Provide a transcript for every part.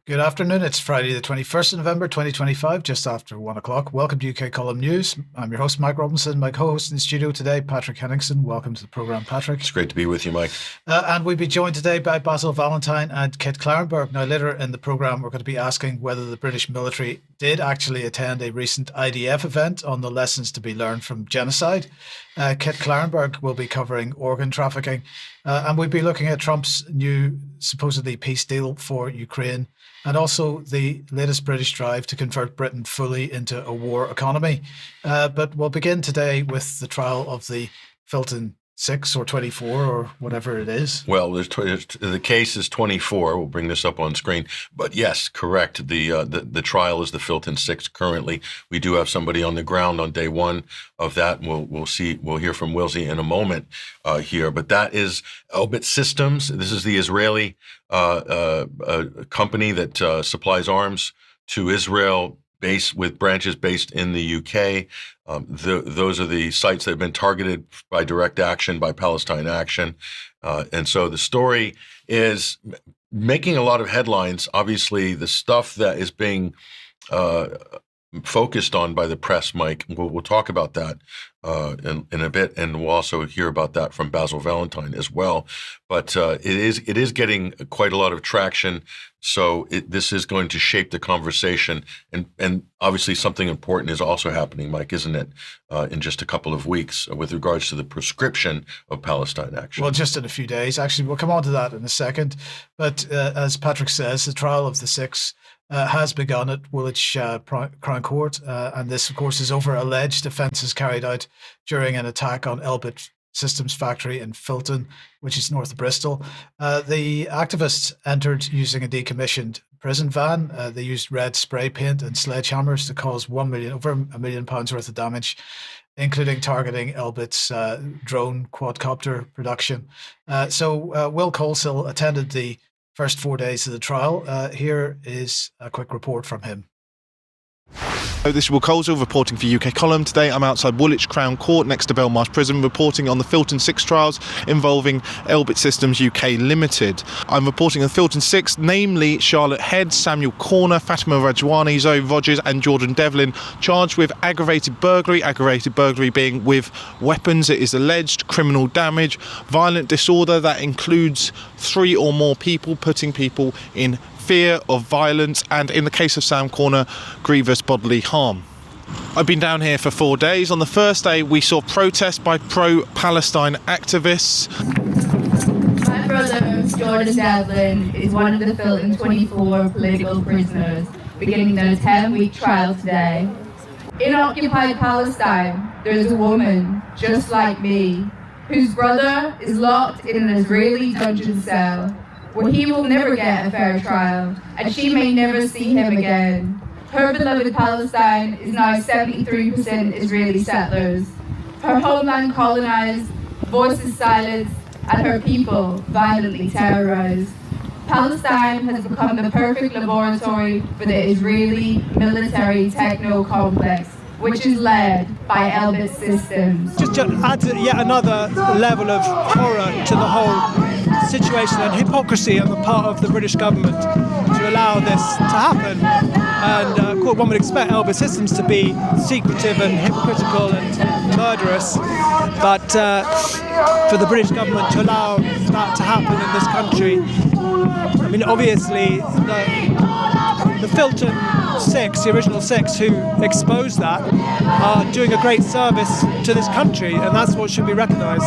Good afternoon. It's Friday, the 21st of November, 2025, just after 1 o'clock. Welcome to UK Column News. I'm your host, Mike Robinson. My co-host in the studio today, Patrick Henningsen. Welcome to the programme, Patrick. It's great to be with you, Mike. And we'll be joined today by Basil Valentine and Kit Klarenberg. Now, later in the programme, we're going to be asking whether the British military did actually attend a recent IDF event on the lessons to be learned from genocide. Kit Klarenberg will be covering organ trafficking. And we'll be looking at Trump's new, supposedly, peace deal for Ukraine, and also the latest British drive to convert Britain fully into a war economy. But we'll begin today with the trial of the Filton 6 or 24 or whatever it is. Well, the case is 24. We'll bring this up on screen. But yes, correct. The trial is the Filton 6 currently. We do have somebody on the ground on day one of that. We'll hear from Wilsey in a moment here. But that is Elbit Systems. This is the Israeli company that supplies arms to Israel, with branches based in the UK. Those are the sites that have been targeted by direct action, by Palestine Action. And so the story is making a lot of headlines. Obviously, the stuff that is being focused on by the press, Mike, we'll talk about that in a bit, and we'll also hear about that from Basil Valentine as well. But it is getting quite a lot of traction. So this is going to shape the conversation, and obviously something important is also happening, Mike, isn't it? In just a couple of weeks, with regards to the prescription of Palestine Action. Well, just in a few days. Actually, we'll come on to that in a second. But as Patrick says, the trial of the six has begun at Woolwich Crown Court, and this, of course, is over alleged offences carried out during an attack on Elbit Systems factory in Filton, which is north of Bristol. The activists entered using a decommissioned prison van. They used red spray paint and sledgehammers to cause over £1 million worth of damage, including targeting Elbit's drone quadcopter production. So Will Colesill attended the first 4 days of the trial. Here is a quick report from him. This is Will Colesill reporting for UK Column. Today I'm outside Woolwich Crown Court next to Belmarsh Prison, reporting on the Filton 6 trials involving Elbit Systems UK Limited. I'm reporting on Filton 6, namely Charlotte Head, Samuel Corner, Fatima Rajwani, Zoe Rogers and Jordan Devlin, charged with aggravated burglary being with weapons, it is alleged, criminal damage, violent disorder that includes 3 or more people, putting people in fear of violence, and in the case of Sam Corner, grievous bodily harm. I've been down here for 4 days. On the first day, we saw protests by pro-Palestine activists. My brother, Jordan Devlin, is one of the Filton 24 political prisoners, beginning their 10-week trial today. In occupied Palestine, there's a woman, just like me, whose brother is locked in an Israeli dungeon cell, where he will never get a fair trial, and she may never see him again. Her beloved Palestine is now 73% Israeli settlers. Her homeland colonized, voices silenced, and her people violently terrorized. Palestine has become the perfect laboratory for the Israeli military techno-complex, which is led by Elbit Systems. Just adds yet another level of horror to the whole situation and hypocrisy on the part of the British government to allow this to happen. And one would expect Elbit Systems to be secretive and hypocritical and murderous, but for the British government to allow that to happen in this country, I mean, obviously the Filton 6, the original 6 who exposed that, are doing a great service to this country, and that's what should be recognised.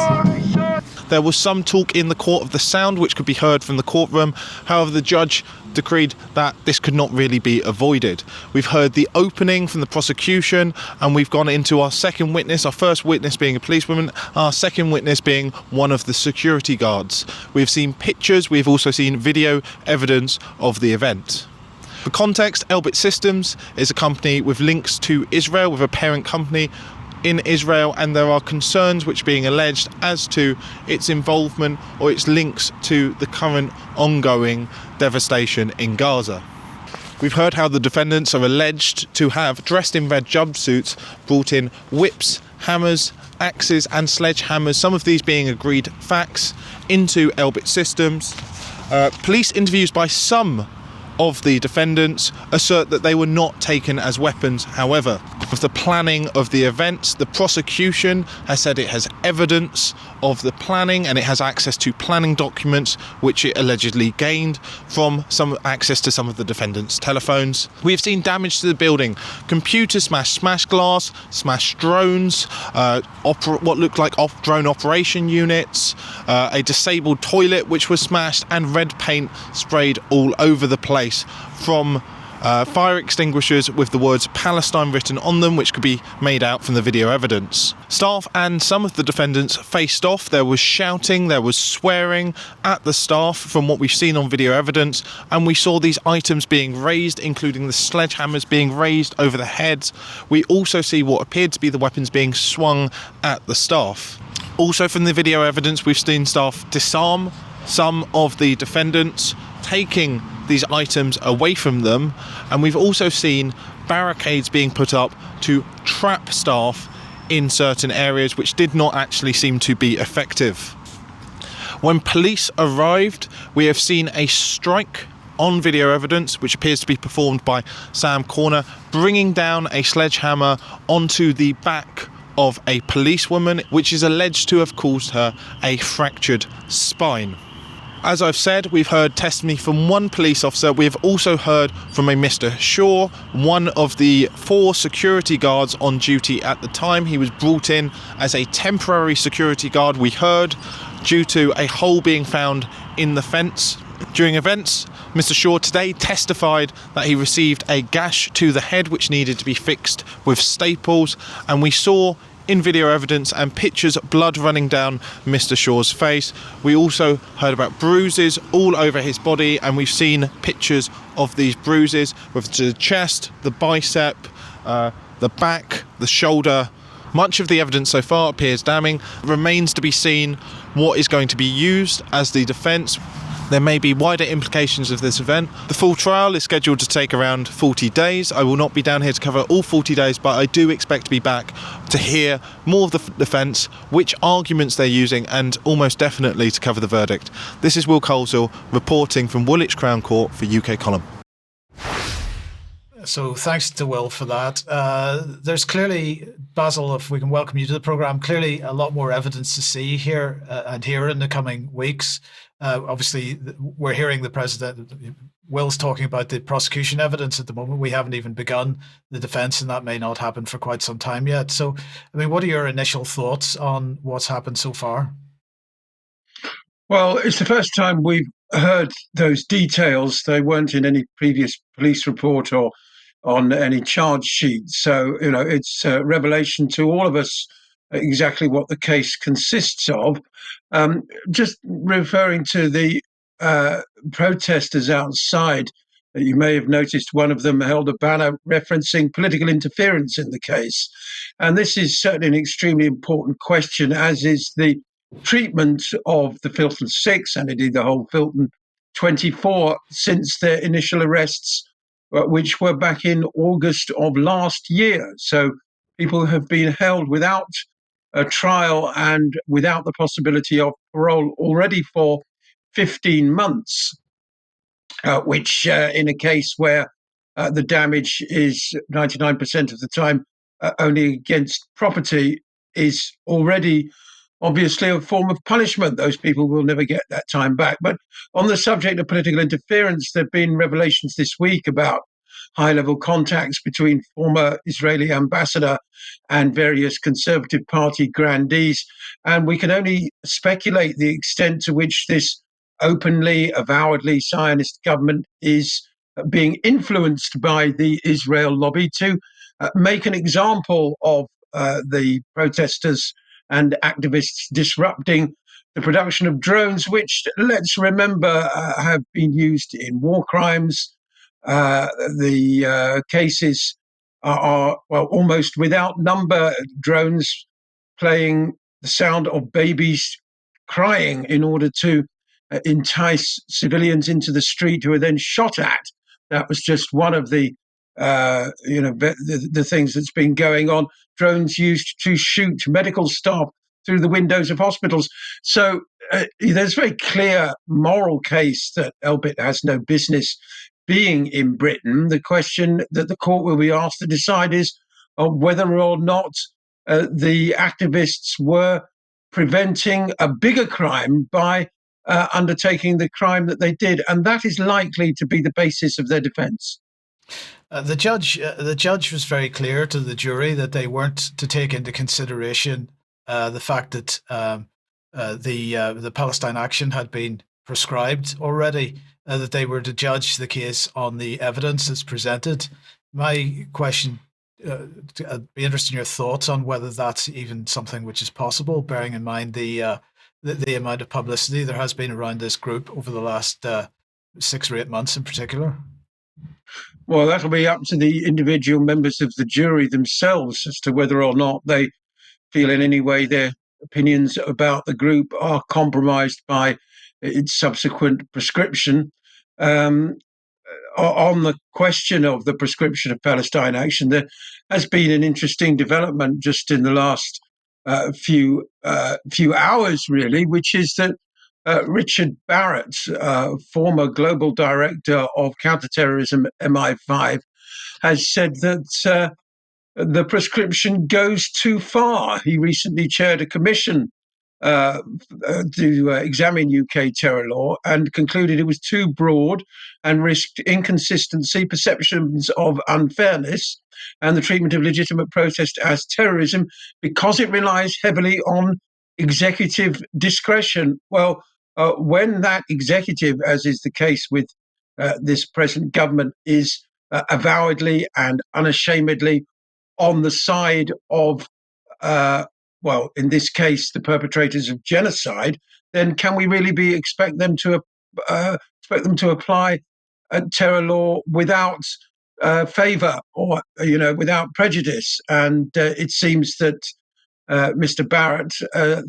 There was some talk in the Court of the Sound which could be heard from the courtroom. However, the judge decreed that this could not really be avoided. We've heard the opening from the prosecution, and we've gone into our second witness, our first witness being a policewoman, our second witness being one of the security guards. We've seen pictures, we've also seen video evidence of the event. For context, Elbit Systems is a company with links to Israel, with a parent company in Israel, and there are concerns which are being alleged as to its involvement or its links to the current ongoing devastation in Gaza. We've heard how the defendants are alleged to have, dressed in red jumpsuits, brought in whips, hammers, axes and sledgehammers, some of these being agreed facts, into Elbit Systems. Police interviews by some of the defendants assert that they were not taken as weapons. However, with the planning of the events, the prosecution has said it has evidence of the planning and it has access to planning documents which it allegedly gained from some access to some of the defendants' telephones. We have seen damage to the building, computers smashed glass, smashed drones, what looked like drone operation units, a disabled toilet which was smashed, and red paint sprayed all over the place from fire extinguishers with the words Palestine written on them, which could be made out from the video evidence. Staff and some of the defendants faced off. There was shouting, there was swearing at the staff from what we've seen on video evidence, and we saw these items being raised, including the sledgehammers being raised over the heads. We also see what appeared to be the weapons being swung at the staff. Also from the video evidence, we've seen staff disarm some of the defendants, taking these items away from them, and we've also seen barricades being put up to trap staff in certain areas, which did not actually seem to be effective. When police arrived, we have seen a strike on video evidence, which appears to be performed by Sam Corner, bringing down a sledgehammer onto the back of a policewoman, which is alleged to have caused her a fractured spine. As I've said, we've heard testimony from one police officer. We have also heard from a Mr. Shaw, one of the 4 security guards on duty at the time. He was brought in as a temporary security guard, we heard, due to a hole being found in the fence. During events, Mr. Shaw today testified that he received a gash to the head which needed to be fixed with staples, and we saw in video evidence and pictures blood running down Mr. Shaw's face. We also heard about bruises all over his body, and we've seen pictures of these bruises with the chest, the bicep, the back, the shoulder. Much of the evidence so far appears damning. Remains to be seen what is going to be used as the defence. There may be wider implications of this event. The full trial is scheduled to take around 40 days. I will not be down here to cover all 40 days, but I do expect to be back to hear more of the defence, which arguments they're using, and almost definitely to cover the verdict. This is Will Coleshill reporting from Woolwich Crown Court for UK Column. So thanks to Will for that. There's clearly, Basil, if we can welcome you to the programme, clearly a lot more evidence to see here and here in the coming weeks. Obviously, we're hearing the president, Will's talking about the prosecution evidence at the moment. We haven't even begun the defence, and that may not happen for quite some time yet. So, I mean, what are your initial thoughts on what's happened so far? Well, it's the first time we've heard those details. They weren't in any previous police report or on any charge sheet. So, it's a revelation to all of us exactly what the case consists of. Just referring to the protesters outside, you may have noticed one of them held a banner referencing political interference in the case. And this is certainly an extremely important question, as is the treatment of the Filton Six and indeed the whole Filton 24 since their initial arrests, which were back in August of last year. So people have been held without a trial and without the possibility of parole already for 15 months, which in a case where the damage is 99% of the time only against property is already obviously a form of punishment. Those people will never get that time back. But on the subject of political interference, there have been revelations this week about high-level contacts between former Israeli ambassador and various Conservative Party grandees. And we can only speculate the extent to which this openly, avowedly Zionist government is being influenced by the Israel lobby to make an example of the protesters and activists disrupting the production of drones, which, let's remember, have been used in war crimes. The cases are almost without number. Drones playing the sound of babies crying in order to entice civilians into the street who are then shot at. That was just one of the things that's been going on. Drones used to shoot medical staff through the windows of hospitals. So there's a very clear moral case that Elbit has no business being in Britain, the question that the court will be asked to decide is whether or not the activists were preventing a bigger crime by undertaking the crime that they did. And that is likely to be the basis of their defense. The judge was very clear to the jury that they weren't to take into consideration the fact that the Palestine action had been prescribed already, that they were to judge the case on the evidence that's presented. My question, I'd be interested in your thoughts on whether that's even something which is possible, bearing in mind the amount of publicity there has been around this group over the last 6 or 8 months in particular. Well, that'll be up to the individual members of the jury themselves as to whether or not they feel in any way their opinions about the group are compromised by its subsequent prescription. On the question of the prescription of Palestine action, there has been an interesting development just in the last few hours, really, which is that Richard Barrett, former global director of counterterrorism MI5, has said that the prescription goes too far. He recently chaired a commission to examine UK terror law and concluded it was too broad and risked inconsistency, perceptions of unfairness, and the treatment of legitimate protest as terrorism because it relies heavily on executive discretion. Well, when that executive, as is the case with this present government, is avowedly and unashamedly on the side of well, in this case, the perpetrators of genocide, then can we really expect them to apply terror law without favour or without prejudice? And it seems that Mr. Barrett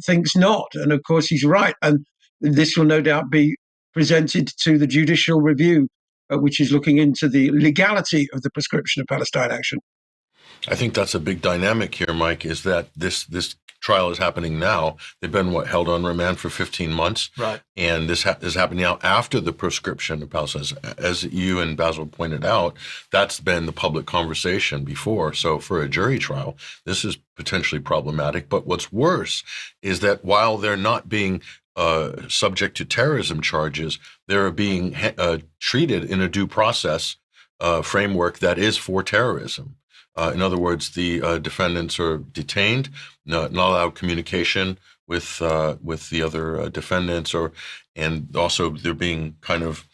thinks not, and of course he's right. And this will no doubt be presented to the judicial review, which is looking into the legality of the prescription of Palestine action. I think that's a big dynamic here, Mike, is that this trial is happening now. They've been held on remand for 15 months. Right. And this is happening now after the prescription of Palestine. As you and Basil pointed out, that's been the public conversation before. So for a jury trial, this is potentially problematic. But what's worse is that while they're not being subject to terrorism charges, they're being treated in a due process framework that is for terrorism. In other words, the defendants are detained, not allowed communication with the other defendants, and also they're being kind of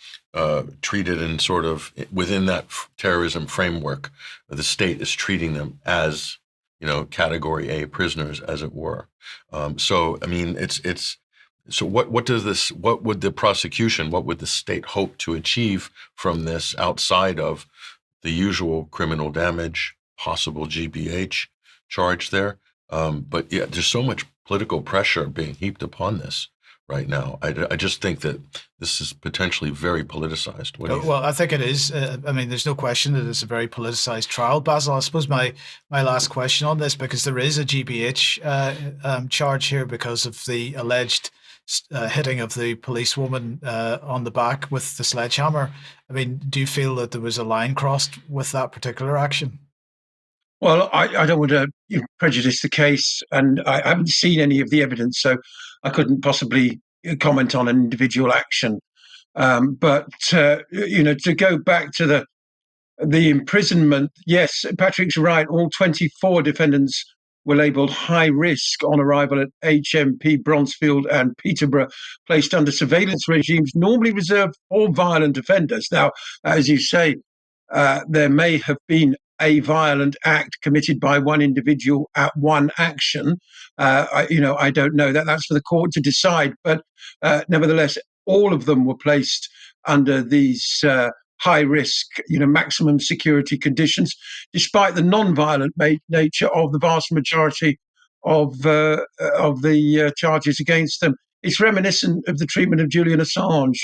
treated in sort of within that terrorism framework. The state is treating them as Category A prisoners, as it were. So I mean, it's. So what would the prosecution, what would the state hope to achieve from this outside of the usual criminal damage, possible GBH charge there? But yeah, there's so much political pressure being heaped upon this right now. I just think that this is potentially very politicized. Well, I think it is. I mean, there's no question that it's a very politicized trial. Basil, I suppose my last question on this, because there is a GBH charge here because of the alleged hitting of the policewoman on the back with the sledgehammer. I mean, do you feel that there was a line crossed with that particular action? Well, I don't want to prejudice the case, and I haven't seen any of the evidence, so I couldn't possibly comment on an individual action. But to go back to the imprisonment, yes, Patrick's right. All 24 defendants were labelled high risk on arrival at HMP Bronzefield and Peterborough, placed under surveillance regimes normally reserved for violent offenders. Now, as you say, there may have been a violent act committed by one individual at one action. I don't know. That's for the court to decide. But nevertheless, all of them were placed under these high risk, maximum security conditions, despite the non-violent nature of the vast majority of the charges against them. It's reminiscent of the treatment of Julian Assange.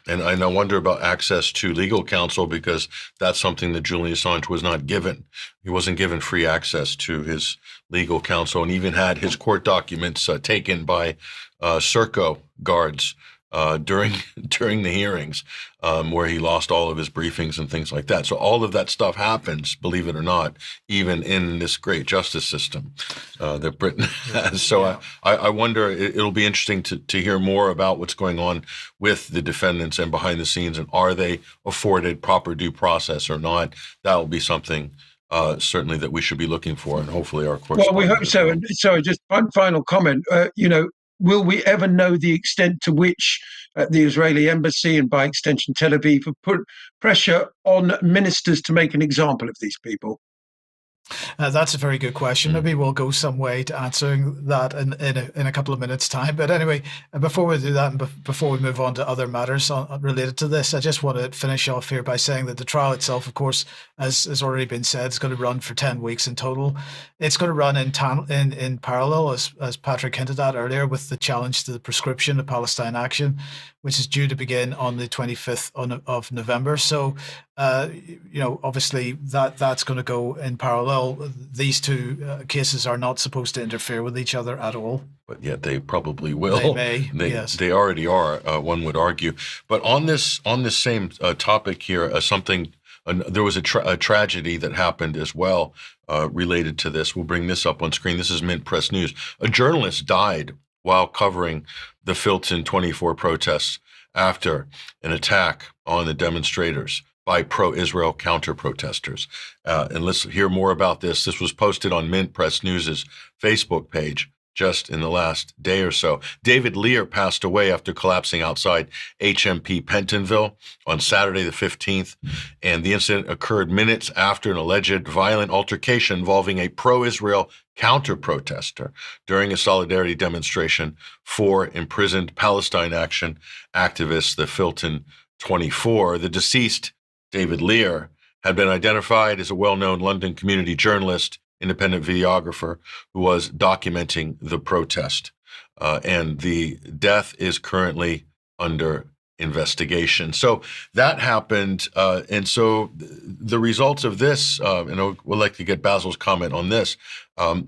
And I wonder about access to legal counsel, because that's something that Julian Assange was not given. He wasn't given free access to his legal counsel, and even had his court documents taken by Serco guards during the hearings, where he lost all of his briefings and things like that. So all of that stuff happens, believe it or not, even in this great justice system that Britain has. So I wonder, it'll be interesting to hear more about what's going on with the defendants and behind the scenes, and are they afforded proper due process or not? That will be something certainly that we should be looking for, and hopefully our courts. Well, we hope so. And sorry, just one final comment. Will we ever know the extent to which the Israeli embassy, and by extension Tel Aviv, have put pressure on ministers to make an example of these people? That's a very good question. Maybe we'll go some way to answering that in a couple of minutes' time. But anyway, before we do that, and before we move on to other matters related to this, I just want to finish off here by saying that the trial itself, of course, as has already been said, is going to run for 10 weeks in total. It's going to run in parallel, as Patrick hinted at earlier, with the challenge to the prescription of Palestine Action, which is due to begin on the 25th of November. So, obviously that's going to go in parallel. These two cases are not supposed to interfere with each other at all. But yet they probably will. They may, yes. They already are, one would argue. But on this same topic here, there was a tragedy that happened as well related to this. We'll bring this up on screen. This is Mint Press News. A journalist died while covering the Filton 24 protests after an attack on the demonstrators by pro-Israel counter-protesters. And let's hear more about this. This was posted on Mint Press News' Facebook page just in the last day or so. David Lear passed away after collapsing outside HMP Pentonville on Saturday the 15th, and the incident occurred minutes after an alleged violent altercation involving a pro-Israel counter-protester during a solidarity demonstration for imprisoned Palestine Action activists, the Filton 24. The deceased, David Lear, had been identified as a well-known London community journalist, independent videographer who was documenting the protest. And the death is currently under investigation. So that happened. And so the results of this, and we'd like to get Basil's comment on this.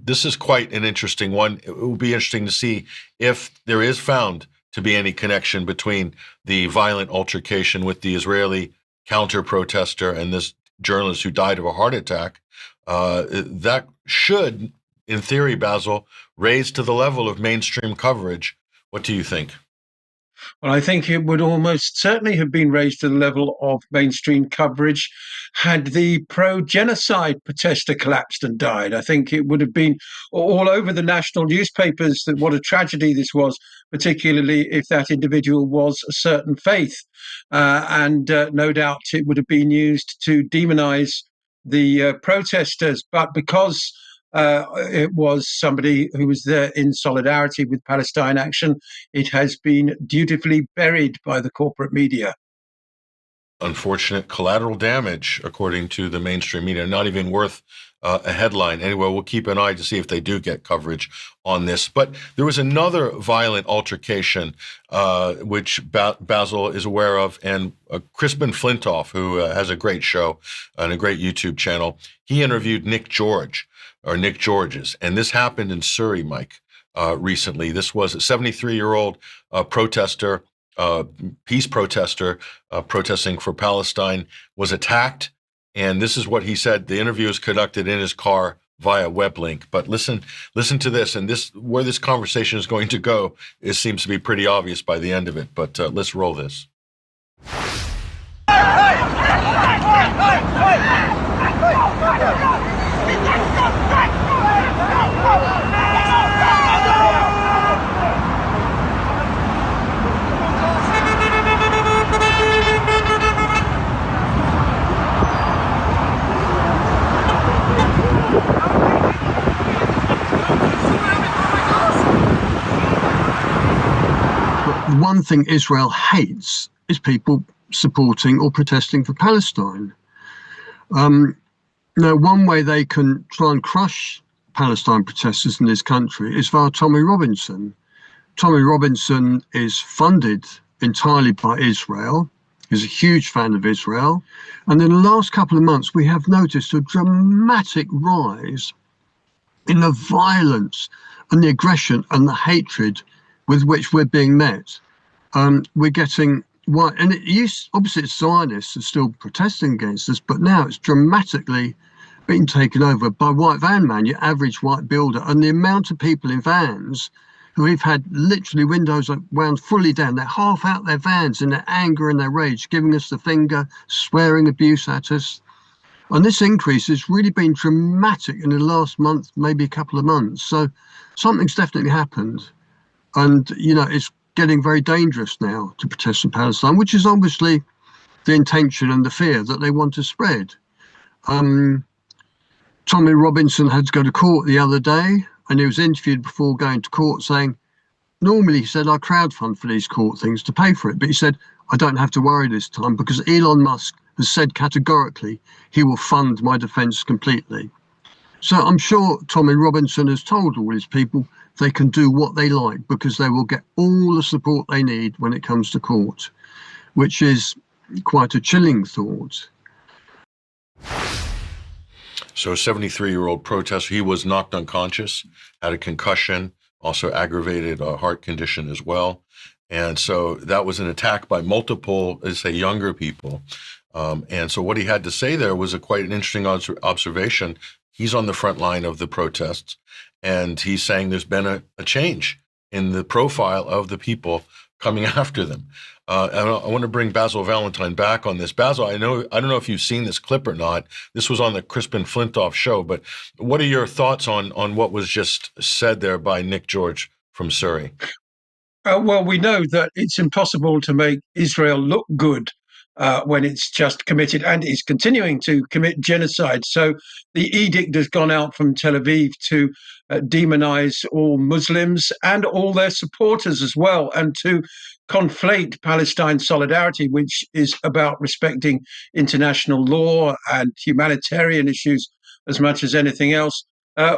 This is quite an interesting one. It will be interesting to see if there is found to be any connection between the violent altercation with the Israeli counter-protester and this journalist who died of a heart attack. That should, in theory, Basil, raise to the level of mainstream coverage. What do you think? Well, I think it would almost certainly have been raised to the level of mainstream coverage had the pro-genocide protester collapsed and died. I think it would have been all over the national newspapers that what a tragedy this was, particularly if that individual was a certain faith. And no doubt it would have been used to demonize the protesters. But because it was somebody who was there in solidarity with Palestine Action, it has been dutifully buried by the corporate media. Unfortunate collateral damage, according to the mainstream media, not even worth a headline. Anyway, we'll keep an eye to see if they do get coverage on this. But there was another violent altercation, which Basil is aware of, and Crispin Flintoff, who has a great show and a great YouTube channel, he interviewed Nick Georges, and this happened in Surrey, Mike, recently. This was a 73-year-old protester, peace protester, protesting for Palestine, was attacked. And this is what he said. The interview is conducted in his car via web link. But listen to this, and where this conversation is going to go, it seems to be pretty obvious by the end of it. But let's roll this. One thing Israel hates is people supporting or protesting for Palestine. Now, one way they can try and crush Palestine protesters in this country is via Tommy Robinson. Tommy Robinson is funded entirely by Israel. He's a huge fan of Israel. And in the last couple of months, we have noticed a dramatic rise in the violence and the aggression and the hatred with which we're being met. we're getting white, and obviously it's Zionists are still protesting against this, but now it's dramatically being taken over by white van man, your average white builder, and the amount of people in vans who have had literally windows wound fully down. They're half out their vans in their anger and their rage, giving us the finger, swearing abuse at us. And this increase has really been dramatic in the last month, maybe a couple of months. So something's definitely happened. And, it's getting very dangerous now to protest in Palestine, which is obviously the intention and the fear that they want to spread. Tommy Robinson had to go to court the other day, and he was interviewed before going to court saying, normally, he said, I crowdfund for these court things to pay for it. But he said, I don't have to worry this time because Elon Musk has said categorically he will fund my defence completely. So I'm sure Tommy Robinson has told all his people they can do what they like because they will get all the support they need when it comes to court, which is quite a chilling thought. So a 73-year-old protester, he was knocked unconscious, had a concussion, also aggravated heart condition as well. And so that was an attack by multiple, let's say, younger people. And so what he had to say there was quite an interesting observation. He's on the front line of the protests, and he's saying there's been a change in the profile of the people coming after them. And I want to bring Basil Valentine back on this. Basil, I don't know if you've seen this clip or not. This was on the Crispin Flintoff show, but what are your thoughts on what was just said there by Nick George from Surrey? Well, we know that it's impossible to make Israel look good when it's just committed and is continuing to commit genocide. So the edict has gone out from Tel Aviv to demonize all Muslims and all their supporters as well, and to conflate Palestine solidarity, which is about respecting international law and humanitarian issues as much as anything else,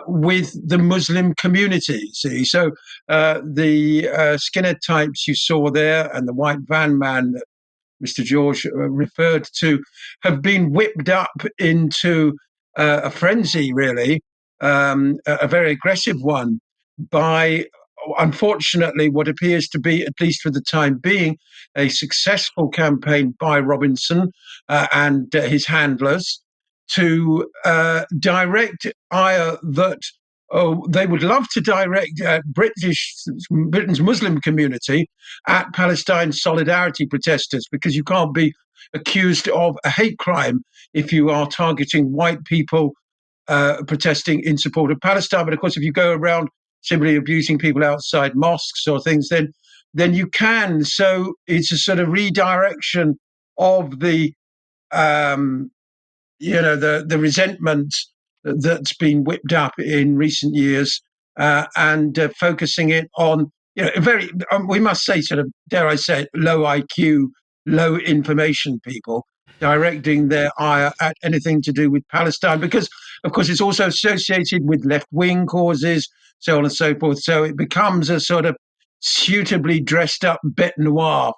with the Muslim community. See, so the skinhead types you saw there and the white van man that Mr. George referred to have been whipped up into a frenzy, really, a very aggressive one, by, unfortunately, what appears to be, at least for the time being, a successful campaign by Robinson and his handlers to direct ire that they would love to direct Britain's Muslim community at Palestine solidarity protesters, because you can't be accused of a hate crime if you are targeting white people protesting in support of Palestine. But of course, if you go around simply abusing people outside mosques or things, then you can. So it's a sort of redirection of the the resentment that's been whipped up in recent years, and focusing it on, very, we must say, sort of, dare I say it, low IQ, low information people, directing their ire at anything to do with Palestine, because, of course, it's also associated with left-wing causes, so on and so forth. So it becomes a sort of suitably dressed up bête noire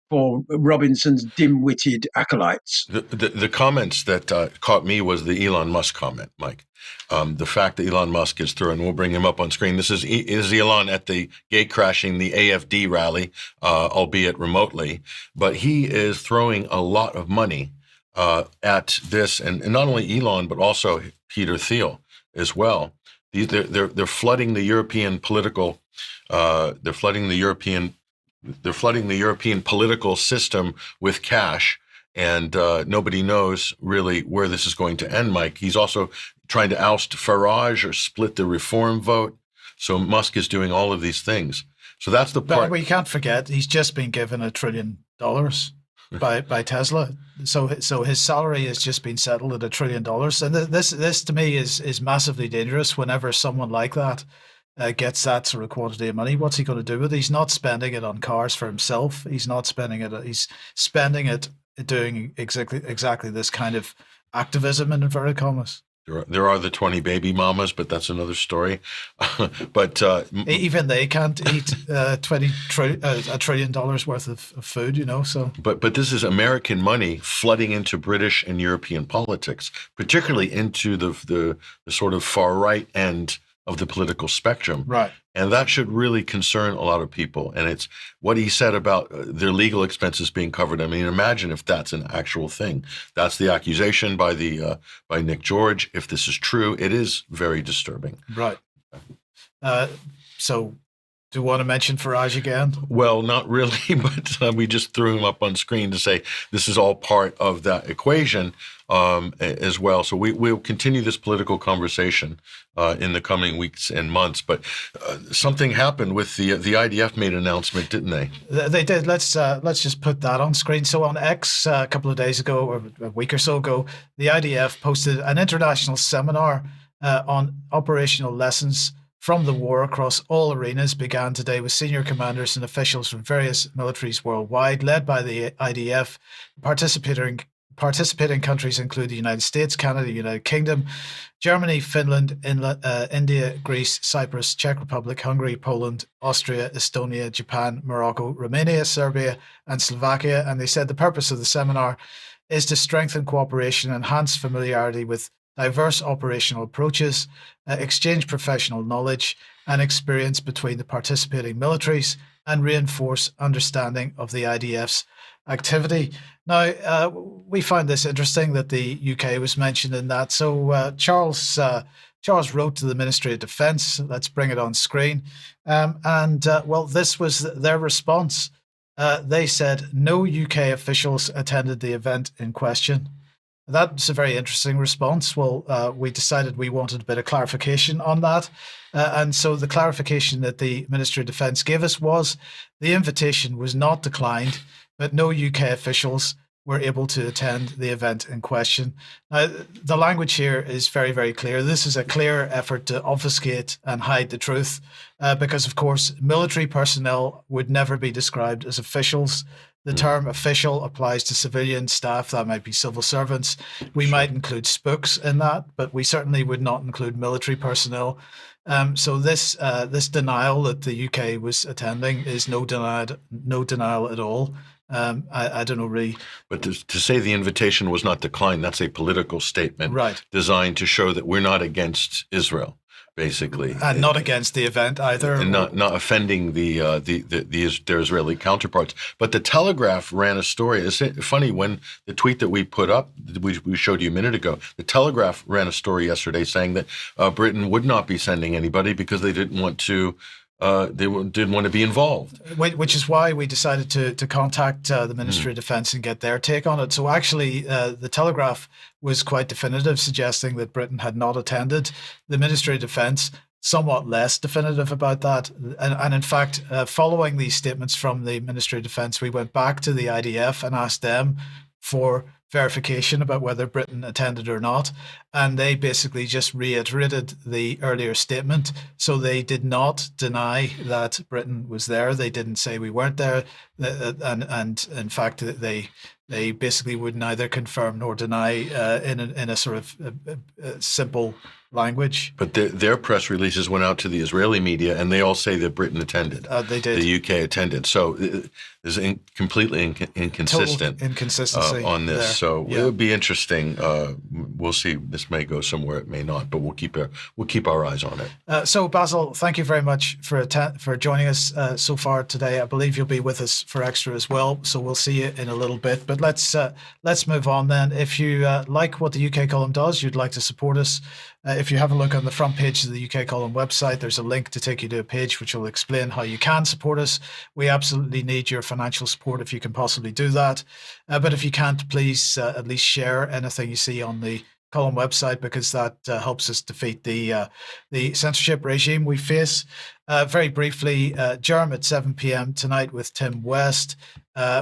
for Robinson's dim-witted acolytes. The comments that caught me was the Elon Musk comment, Mike. The fact that Elon Musk is through, and we'll bring him up on screen. This is Elon at the gate crashing the AFD rally, albeit remotely. But he is throwing a lot of money at this, and not only Elon, but also Peter Thiel as well. They're flooding the European political. They're flooding the European political system with cash, and nobody knows really where this is going to end, Mike. He's also trying to oust Farage or split the reform vote. So Musk is doing all of these things. So that's the part. But we can't forget he's just been given $1 trillion by Tesla. So his salary has just been settled at $1 trillion. And this to me is massively dangerous. Whenever someone like that gets that sort of quantity of money, what's he going to do with it? He's not spending it on cars for himself. He's not spending it. He's spending it doing exactly this kind of activism, in inverted commas. There are the 20 baby mamas, but that's another story. But even they can't eat $1 trillion worth of food, So, but this is American money flooding into British and European politics, particularly into the sort of far right end of the political spectrum. Right. And that should really concern a lot of people. And it's what he said about their legal expenses being covered. I mean, imagine if that's an actual thing. That's the accusation by Nick George. If this is true, it is very disturbing. Right. So do you want to mention Farage again? Well, not really, but we just threw him up on screen to say this is all part of that equation as well. So we'll continue this political conversation in the coming weeks and months. But something happened with the IDF made an announcement, didn't they? They did. Let's just put that on screen. So on X a couple of days ago, or a week or so ago, the IDF posted an international seminar on operational lessons from the war across all arenas. Began today with senior commanders and officials from various militaries worldwide, led by the IDF. Participating countries include the United States, Canada, United Kingdom, Germany, Finland, India, Greece, Cyprus, Czech Republic, Hungary, Poland, Austria, Estonia, Japan, Morocco, Romania, Serbia, and Slovakia. And they said the purpose of the seminar is to strengthen cooperation, enhance familiarity with diverse operational approaches, exchange professional knowledge and experience between the participating militaries, and reinforce understanding of the IDF's activity. Now, we find this interesting that the UK was mentioned in that. So Charles wrote to the Ministry of Defence. Let's bring it on screen. Well, this was their response. They said no UK officials attended the event in question. That's a very interesting response. Well, we decided we wanted a bit of clarification on that. And so the clarification that the Ministry of Defence gave us was the invitation was not declined, but no UK officials were able to attend the event in question. Now, the language here is very, very clear. This is a clear effort to obfuscate and hide the truth because, of course, military personnel would never be described as officials. The term official applies to civilian staff. That might be civil servants. We might include spooks in that, but we certainly would not include military personnel. So this denial that the UK was attending is no denial at all. I don't know, really. But to say the invitation was not declined, that's a political statement, right, designed to show that we're not against Israel, basically, and not against the event either, and not offending their Israeli counterparts. But the Telegraph ran a story. It's funny, when the tweet that we put up, we showed you a minute ago, the Telegraph ran a story yesterday saying that Britain would not be sending anybody because they didn't want to. They didn't want to be involved. Which is why we decided to contact the Ministry of Defence and get their take on it. So actually, the Telegraph was quite definitive, suggesting that Britain had not attended. The Ministry of Defence, somewhat less definitive about that. And in fact, following these statements from the Ministry of Defence, we went back to the IDF and asked them for verification about whether Britain attended or not, and they basically just reiterated the earlier statement. So they did not deny that Britain was there. They didn't say we weren't there, and in fact they basically would neither confirm nor deny in a sort of simple language. But their press releases went out to the Israeli media, and they all say that Britain attended. They did. The UK attended. So there's completely inconsistent total inconsistency on this. there. So yeah. It'll be interesting. We'll see. This may go somewhere, it may not, but we'll keep our eyes on it. So Basil, thank you very much for joining us so far today. I believe you'll be with us for Extra as well. So we'll see you in a little bit. But let's move on then. If you like what the UK column does, you'd like to support us. If you have a look on the front page of the UK Column website, there's a link to take you to a page which will explain how you can support us. We absolutely need your financial support if you can possibly do that. But if you can't, please at least share anything you see on the Column website, because that helps us defeat the censorship regime we face. Very briefly, Germ at 7 p.m. tonight with Tim West.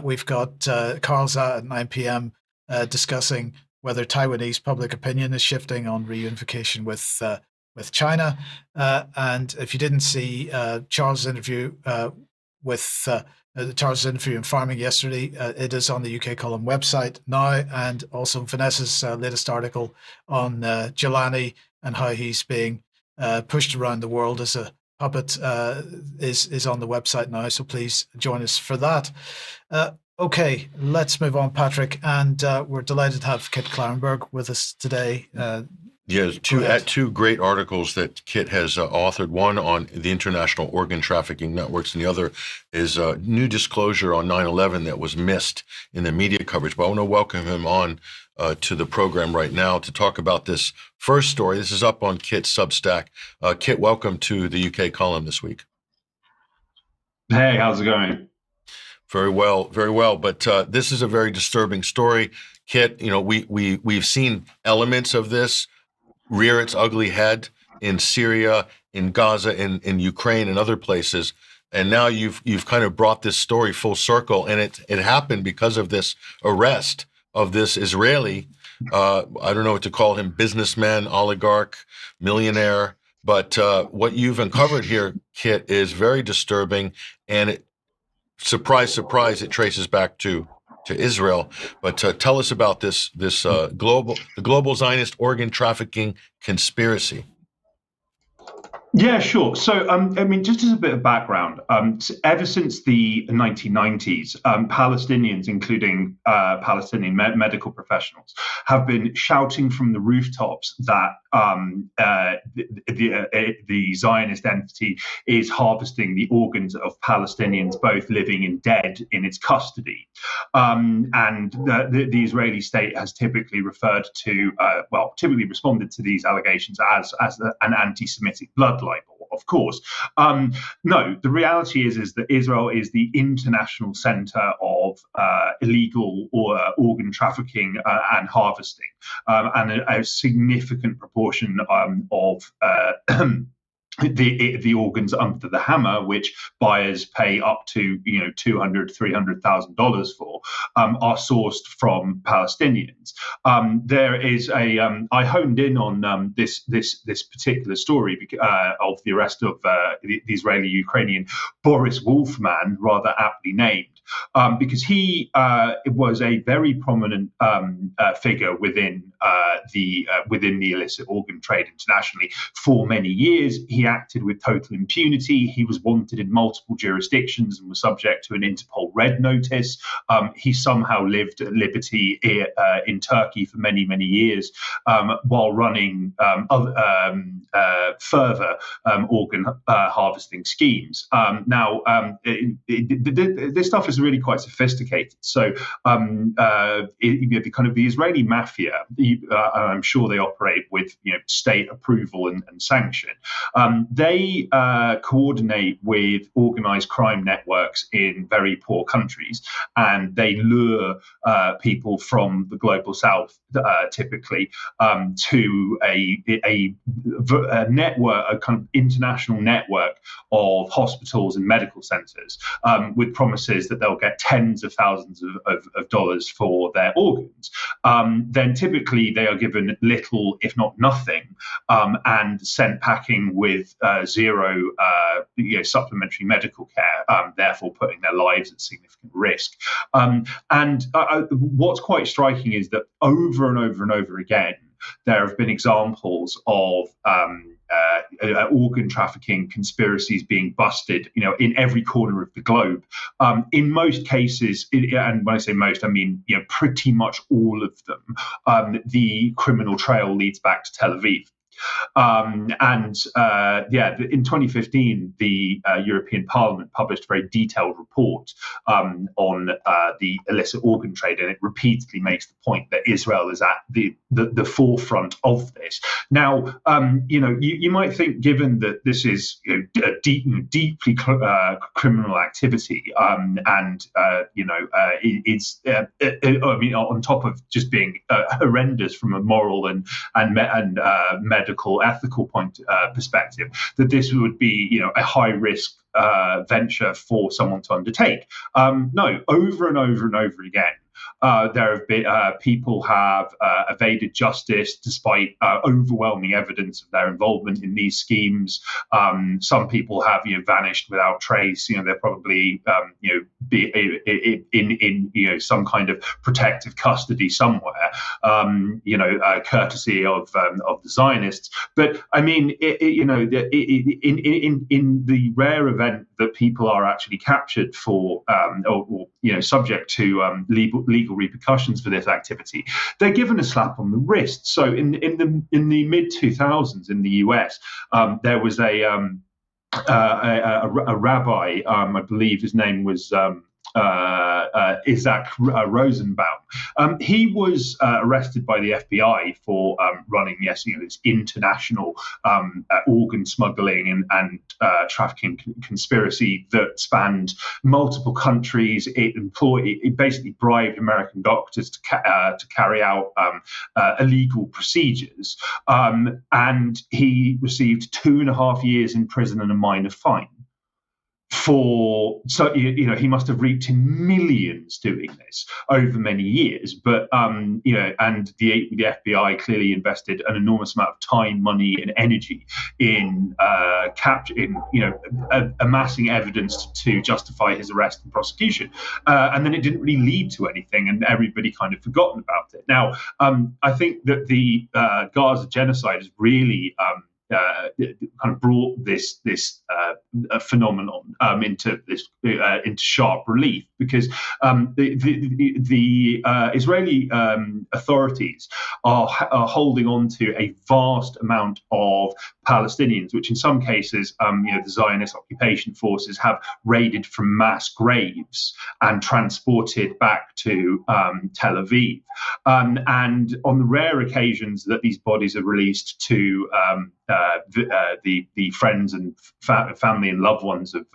We've got Carlza at 9 p.m. Discussing whether Taiwanese public opinion is shifting on reunification with China. And if you didn't see Charles' interview Charles' interview in Farming yesterday, it is on the UK Column website now, and also Vanessa's latest article on Jelani and how he's being pushed around the world as a puppet is on the website now. So please join us for that. Okay, let's move on, Patrick. And we're delighted to have Kit Klarenberg with us today. Yeah, two great articles that Kit has authored. One on the international organ trafficking networks, and the other is new disclosure on 9/11 that was missed in the media coverage. But I want to welcome him on to the program right now to talk about this first story. This is up on Kit's Substack. Kit, welcome to the UK column this week. Hey, how's it going? Very well, very well. But this is a very disturbing story. Kit, we've seen elements of this rear its ugly head in Syria, in Gaza, in Ukraine, and other places. And now you've kind of brought this story full circle, and it happened because of this arrest of this Israeli, I don't know what to call him, businessman, oligarch, millionaire. But what you've uncovered here, Kit, is very disturbing, and surprise, surprise, it traces back to Israel. But tell us about this global Zionist organ trafficking conspiracy. Yeah, sure. So, just as a bit of background, ever since the 1990s, Palestinians, including Palestinian medical professionals, have been shouting from the rooftops that the Zionist entity is harvesting the organs of Palestinians, both living and dead, in its custody. And the Israeli state has typically typically responded to these allegations as an anti-Semitic blood libel, of course. No, the reality is that Israel is the international center of illegal organ trafficking and harvesting, and a significant proportion of the organs under the hammer, which buyers pay up to $200,000-$300,000 for, are sourced from Palestinians. There is I honed in on this particular story of the arrest of the Israeli-Ukrainian Boris Wolfman, rather aptly named, because he was a very prominent figure within the illicit organ trade internationally for many years. He acted with total impunity. He was wanted in multiple jurisdictions and was subject to an Interpol red notice. He somehow lived at liberty in Turkey for many, many years while running further organ harvesting schemes. This stuff is really quite sophisticated. So the Israeli mafia, I'm sure they operate with state approval and sanction. They coordinate with organized crime networks in very poor countries, and they lure people from the global south, typically, to a network, a kind of international network of hospitals and medical centers, with promises that they'll get tens of thousands of dollars for their organs. Then typically they are given little, if not nothing, and sent packing with zero supplementary medical care, therefore putting their lives at significant risk. What's quite striking is that over and over and over again, there have been examples of organ trafficking conspiracies being busted, in every corner of the globe. In most cases, and when I say most, I mean pretty much all of them, the criminal trail leads back to Tel Aviv. In 2015, the European Parliament published a very detailed report on the illicit organ trade, and it repeatedly makes the point that Israel is at the forefront of this. Now, you might think, given that this is deeply criminal activity, it's on top of just being horrendous from a moral and medical ethical perspective, that this would be a high risk venture for someone to undertake. No, over and over and over again, there have been people have evaded justice despite overwhelming evidence of their involvement in these schemes. Some people have vanished without trace. They're probably be in some kind of protective custody somewhere. Courtesy of the Zionists. But I mean, in the rare event that people are actually captured for or subject to legal repercussions for this activity, they're given a slap on the wrist. So in the mid 2000s in the US, there was a rabbi, I believe his name was Isaac Rosenbaum. He was arrested by the FBI for running, this international organ smuggling and trafficking conspiracy that spanned multiple countries. It basically bribed American doctors to carry out illegal procedures, and he received 2.5 years in prison and a minor fine. He must have reaped in millions doing this over many years. But and the FBI clearly invested an enormous amount of time, money, and energy in amassing evidence to justify his arrest and prosecution. And then it didn't really lead to anything, and everybody kind of forgotten about it. Now, I think that the Gaza genocide has really kind of brought this phenomenon into sharp relief, because the Israeli authorities are holding on to a vast amount of Palestinians, which in some cases, the Zionist occupation forces have raided from mass graves and transported back to Tel Aviv. And on the rare occasions that these bodies are released to the friends and family and loved ones of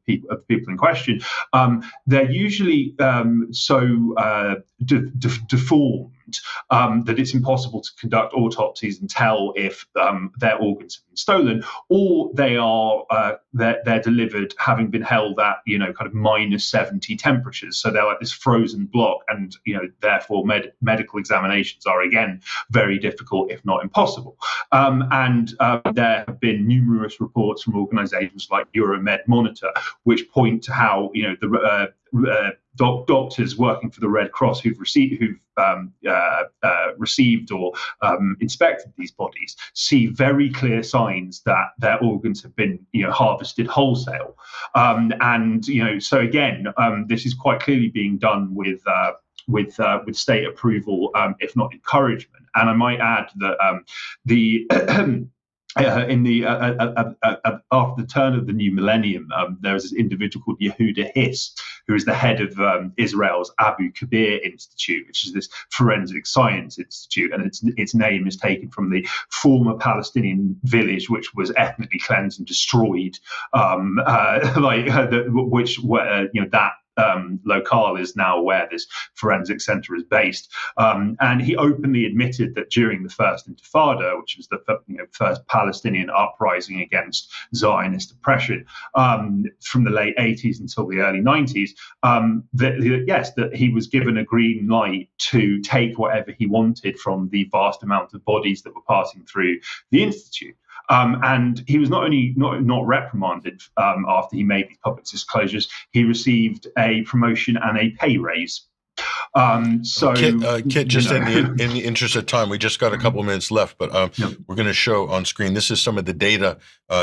people in question, they're usually so deformed that it's impossible to conduct autopsies and tell if their organs have been stolen, or they're delivered having been held at kind of -70 temperatures. So they're like this frozen block, and therefore medical examinations are again very difficult, if not impossible. And there have been numerous reports from organisations like Euromed Monitor, which point to how the doctors working for the Red Cross who've received or inspected these bodies see very clear signs that their organs have been harvested wholesale. So again, this is quite clearly being done with state approval, if not encouragement. And I might add that after the turn of the new millennium, there was this individual called Yehuda Hiss, who is the head of Israel's Abu Kabir Institute, which is this forensic science institute, and its name is taken from the former Palestinian village which was ethnically cleansed and destroyed, that locale is now where this forensic center is based. And he openly admitted that during the First Intifada, which was the first Palestinian uprising against Zionist oppression from the late 80s until the early 90s, that he was given a green light to take whatever he wanted from the vast amount of bodies that were passing through the Institute. And he was not only not reprimanded after he made these public disclosures, he received a promotion and a pay raise. Kit, just in the interest of time, we just got a couple of minutes left, but we're going to show on screen. This is some of the data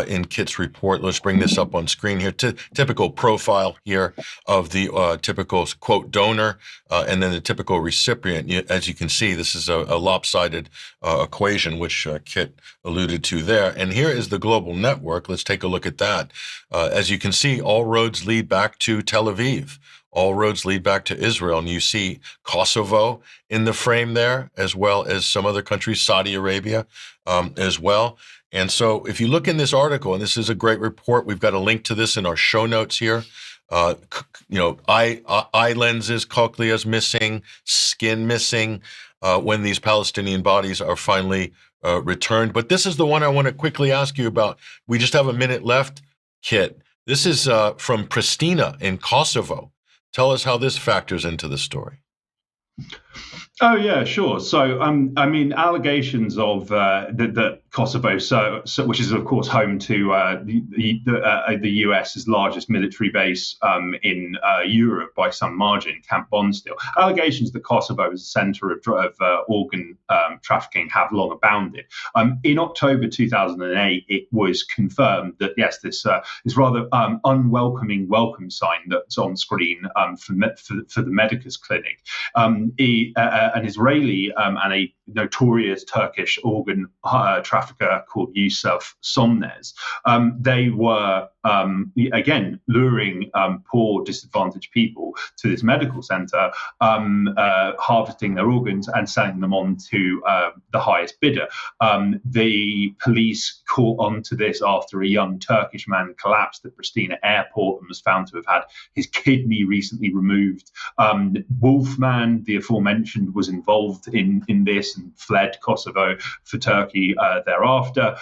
in Kit's report. Let's bring this up on screen here. Typical profile here of the typical, quote, donor, and then the typical recipient. As you can see, this is a lopsided equation, which Kit alluded to there. And here is the global network. Let's take a look at that. As you can see, all roads lead back to Tel Aviv. All roads lead back to Israel, and you see Kosovo in the frame there, as well as some other countries, Saudi Arabia as well. And so if you look in this article, and this is a great report, we've got a link to this in our show notes here. Eye lenses, cochleas missing, skin missing when these Palestinian bodies are finally returned. But this is the one I want to quickly ask you about. We just have a minute left, Kit. This is from Pristina in Kosovo. Tell us how this factors into the story. Oh, yeah, sure. So, allegations of that Kosovo, which is of course home to the US's largest military base in Europe by some margin, Camp Bondsteel. Allegations that Kosovo is a centre of organ trafficking have long abounded. In October 2008, it was confirmed that yes, this rather unwelcoming welcome sign that's on screen for the Medicus Clinic, an Israeli and a notorious Turkish organ trafficker called Yusuf Somnez. They were again luring poor, disadvantaged people to this medical centre, harvesting their organs and selling them on to the highest bidder. The police caught on to this after a young Turkish man collapsed at Pristina Airport and was found to have had his kidney recently removed. Wolfman, the aforementioned, was involved in this and fled Kosovo for Turkey thereafter.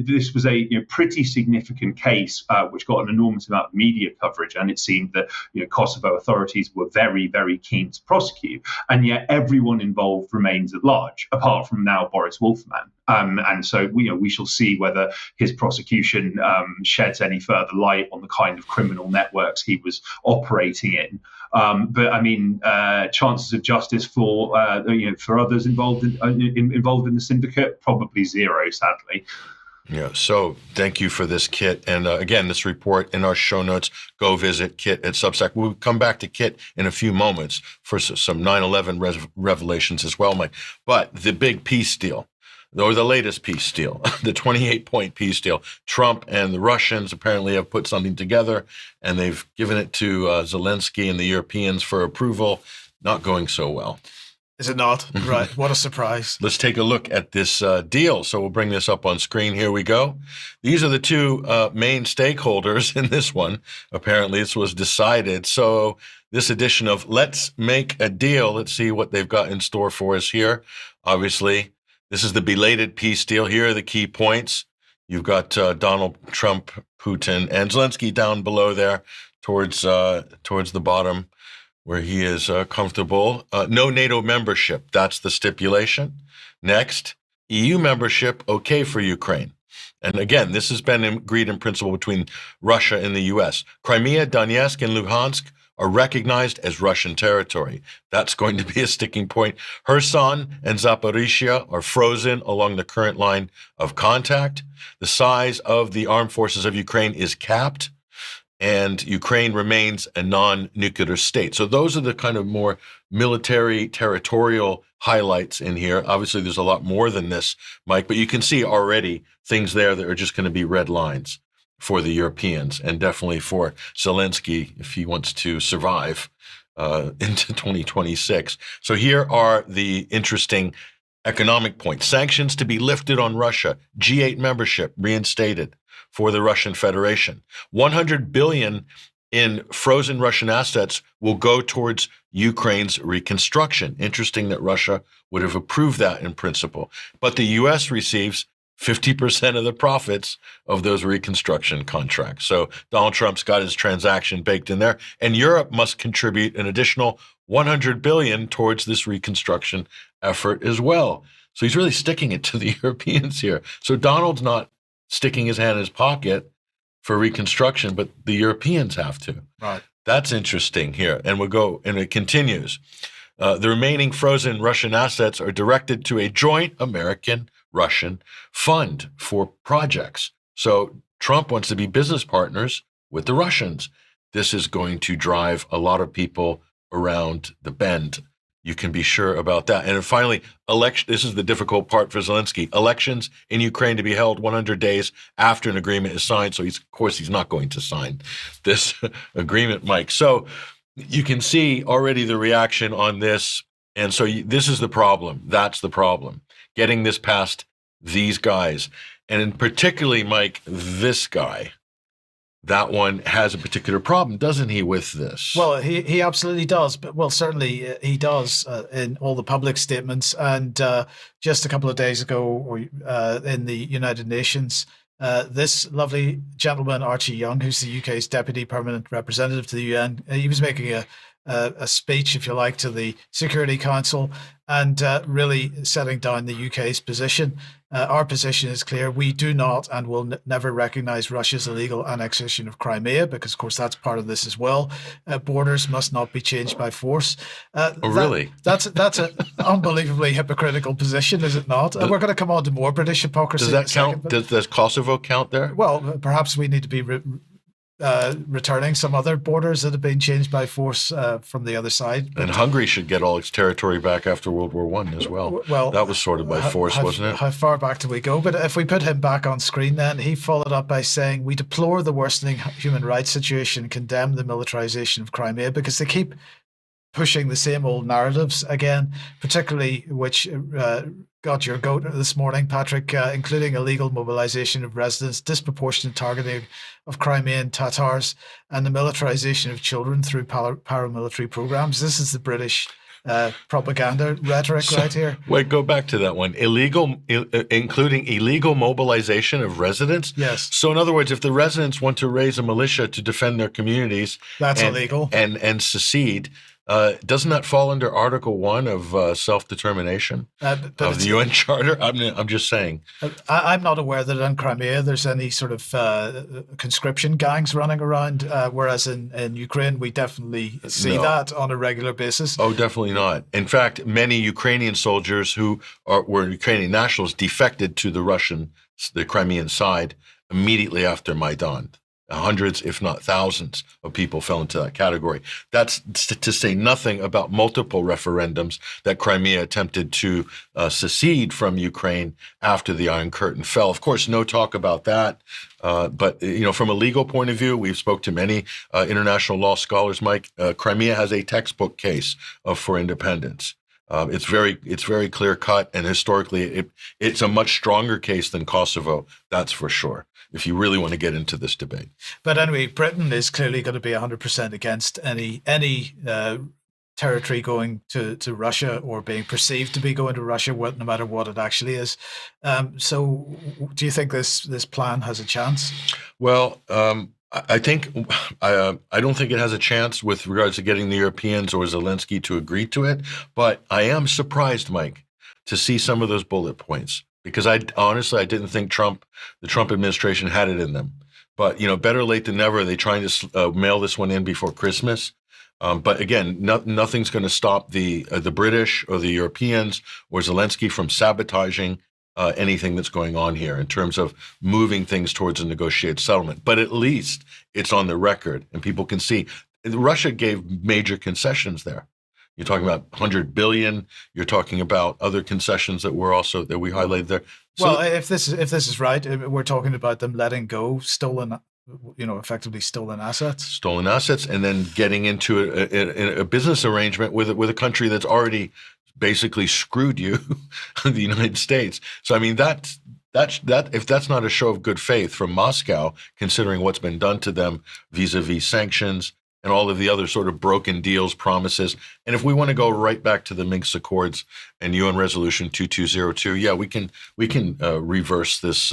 This was a pretty significant case which got an enormous amount of media coverage, and it seemed that Kosovo authorities were very, very keen to prosecute, and yet everyone involved remains at large, apart from now Boris Wolfman. And so we shall see whether his prosecution sheds any further light on the kind of criminal networks he was operating in. But I mean, chances of justice for others involved in the syndicate, probably zero, sadly. Yeah, so thank you for this, Kit. And again, this report in our show notes, go visit Kit at Substack. We'll come back to Kit in a few moments for some 9/11 revelations as well, Mike. But the big peace deal, or the latest peace deal, the 28-point peace deal, Trump and the Russians apparently have put something together, and they've given it to Zelensky and the Europeans for approval. Not going so well. Is it not? Right. What a surprise. Let's take a look at this deal. So we'll bring this up on screen. Here we go. These are the two main stakeholders in this one. Apparently, this was decided. So this edition of Let's Make a Deal, let's see what they've got in store for us here. Obviously, this is the belated peace deal. Here are the key points. You've got Donald Trump, Putin, and Zelensky down below there towards the bottom, where he is comfortable. No NATO membership, that's the stipulation. Next, EU membership, okay for Ukraine. And again, this has been agreed in principle between Russia and the US. Crimea, Donetsk, and Luhansk are recognized as Russian territory. That's going to be a sticking point. Kherson and Zaporizhia are frozen along the current line of contact. The size of the armed forces of Ukraine is capped, and Ukraine remains a non-nuclear state. So those are the kind of more military, territorial highlights in here. Obviously, there's a lot more than this, Mike, but you can see already things there that are just going to be red lines for the Europeans, and definitely for Zelensky if he wants to survive into 2026. So here are the interesting economic points. Sanctions to be lifted on Russia. G8 membership reinstated for the Russian Federation. 100 billion in frozen Russian assets will go towards Ukraine's reconstruction. Interesting that Russia would have approved that in principle. But the U.S. receives 50% of the profits of those reconstruction contracts. So Donald Trump's got his transaction baked in there, and Europe must contribute an additional 100 billion towards this reconstruction effort as well. So he's really sticking it to the Europeans here. So Donald's not sticking his hand in his pocket for reconstruction, but the Europeans have to. Right. That's interesting here. And we'll go, and it continues. The remaining frozen Russian assets are directed to a joint American-Russian fund for projects. So Trump wants to be business partners with the Russians. This is going to drive a lot of people around the bend. You can be sure about that. And then finally, this is the difficult part for Zelensky. Elections in Ukraine to be held 100 days after an agreement is signed. So of course, he's not going to sign this agreement, Mike. So you can see already the reaction on this. And so this is the problem. That's the problem. Getting this past these guys. And in particularly, Mike, this guy. That one has a particular problem, doesn't he, with this? Well, he absolutely does. But well, certainly he does in all the public statements. And just a couple of days ago, in the United Nations, this lovely gentleman, Archie Young, who's the UK's Deputy Permanent Representative to the UN, he was making a speech, if you like, to the Security Council and really setting down the UK's position. Our position is clear. We do not and will never recognise Russia's illegal annexation of Crimea, because, of course, that's part of this as well. Borders must not be changed by force. Really? That's an unbelievably hypocritical position, is it not? We're going to come on to more British hypocrisy. Does that count? Does Kosovo count there? Well, perhaps we need to be returning some other borders that have been changed by force from the other side. And Hungary should get all its territory back after World War I as well. Well, that was sorted by force, wasn't it? How far back do we go? But if we put him back on screen, then he followed up by saying, "We deplore the worsening human rights situation, condemn the militarization of Crimea," because they keep pushing the same old narratives again, particularly which got your goat this morning, Patrick, including illegal mobilization of residents, disproportionate targeting of Crimean Tatars, and the militarization of children through paramilitary programs. This is the British propaganda rhetoric right here. Wait, go back to that one. Including illegal mobilization of residents? Yes. So in other words, if the residents want to raise a militia to defend their communities, that's illegal. And secede, doesn't that fall under Article 1 of self-determination of the UN Charter? I'm just saying. I'm not aware that in Crimea there's any sort of conscription gangs running around, whereas in Ukraine we definitely see that on a regular basis. Oh, definitely not. In fact, many Ukrainian soldiers who were Ukrainian nationals defected to the Crimean side immediately after Maidan. Hundreds, if not thousands, of people fell into that category. That's to say nothing about multiple referendums that Crimea attempted to secede from Ukraine after the Iron Curtain fell. Of course, no talk about that. But from a legal point of view, we've spoke to many international law scholars, Mike. Crimea has a textbook case for independence. It's very clear cut, and historically, it's a much stronger case than Kosovo. That's for sure, if you really want to get into this debate. But anyway, Britain is clearly going to be 100% against any territory going to Russia or being perceived to be going to Russia, no matter what it actually is. So, do you think this plan has a chance? Well, I don't think it has a chance with regards to getting the Europeans or Zelensky to agree to it. But I am surprised, Mike, to see some of those bullet points, because I didn't think the Trump administration had it in them. But better late than never. They're trying to mail this one in before Christmas. But again, nothing's going to stop the British or the Europeans or Zelensky from sabotaging anything that's going on here in terms of moving things towards a negotiated settlement. But at least it's on the record and people can see. Russia gave major concessions there. You're talking about 100 billion. You're talking about other concessions that we highlighted there. So, well, if this is right, we're talking about them letting go effectively stolen assets. Stolen assets, and then getting into a business arrangement with a country that's already basically screwed you, the United States. So I mean that if that's not a show of good faith from Moscow, considering what's been done to them vis-a-vis sanctions and all of the other sort of broken deals, promises. And if we want to go right back to the Minsk Accords and UN Resolution 2202, we can reverse this